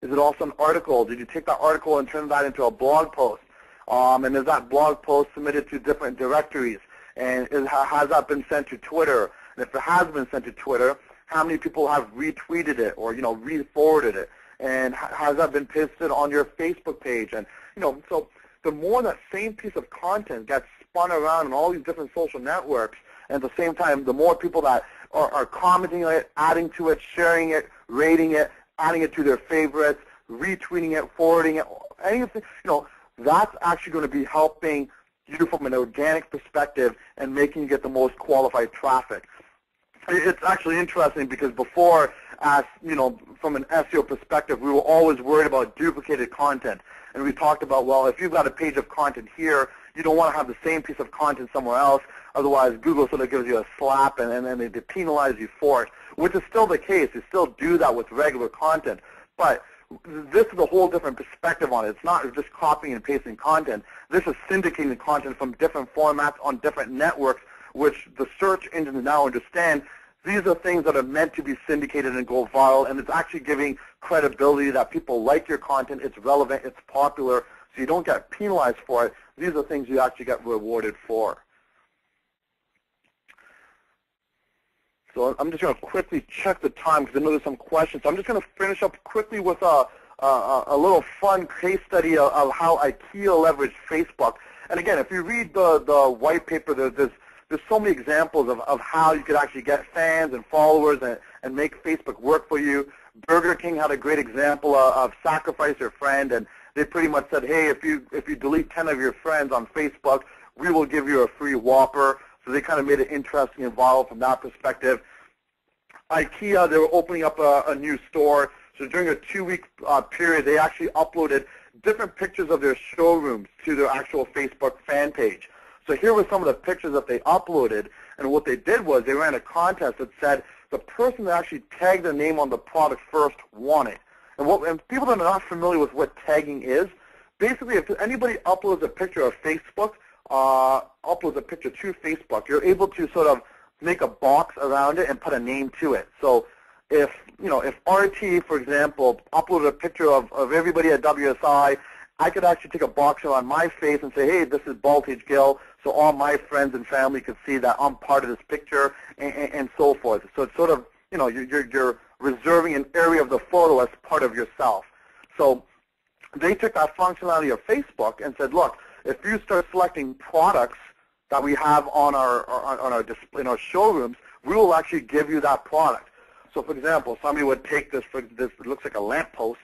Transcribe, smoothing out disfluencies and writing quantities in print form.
Is it also an article? Did you take that article and turn that into a blog post? And is that blog post submitted to different directories? And has that been sent to Twitter? And if it has been sent to Twitter, how many people have retweeted it or, re-forwarded it? And has that been pasted on your Facebook page? And, so the more that same piece of content gets spun around on all these different social networks, and at the same time, the more people that are commenting on it, adding to it, sharing it, rating it, adding it to their favorites, retweeting it, forwarding it, anything, that's actually going to be helping you from an organic perspective and making you get the most qualified traffic. It's actually interesting because before, from an SEO perspective, we were always worried about duplicated content. And we talked about, well, if you've got a page of content here, you don't want to have the same piece of content somewhere else. Otherwise, Google sort of gives you a slap and then they penalize you for it, which is still the case. You still do that with regular content. But this is a whole different perspective on it. It's not just copying and pasting content. This is syndicating content from different formats on different networks, which the search engines now understand. These are things that are meant to be syndicated and go viral, and it's actually giving credibility that people like your content, it's relevant, it's popular, so you don't get penalized for it. These are things you actually get rewarded for. So I'm just going to quickly check the time because I know there's some questions. So I'm just going to finish up quickly with a little fun case study of how IKEA leveraged Facebook. And again, if you read the white paper, there's so many examples of how you could actually get fans and followers and make Facebook work for you. Burger King had a great example of sacrifice your friend, and they pretty much said, hey, if you delete 10 of your friends on Facebook, we will give you a free Whopper. So they kind of made it interesting and viral from that perspective. IKEA, they were opening up a new store. So during a 2-week period, they actually uploaded different pictures of their showrooms to their actual Facebook fan page. So here were some of the pictures that they uploaded. And what they did was they ran a contest that said the person that actually tagged their name on the product first won it. And people that are not familiar with what tagging is, basically if anybody uploads a picture of Facebook, uploads a picture to Facebook, you're able to sort of make a box around it and put a name to it. So if RT, for example, uploaded a picture of everybody at WSI, I could actually take a box around my face and say, hey, this is Baltage Gill, so all my friends and family could see that I'm part of this picture, and so forth. So it's sort of, you're reserving an area of the photo as part of yourself. So they took that functionality of Facebook and said, look, if you start selecting products that we have on our display in our showrooms, we will actually give you that product. So for example, somebody would take this, it looks like a lamppost,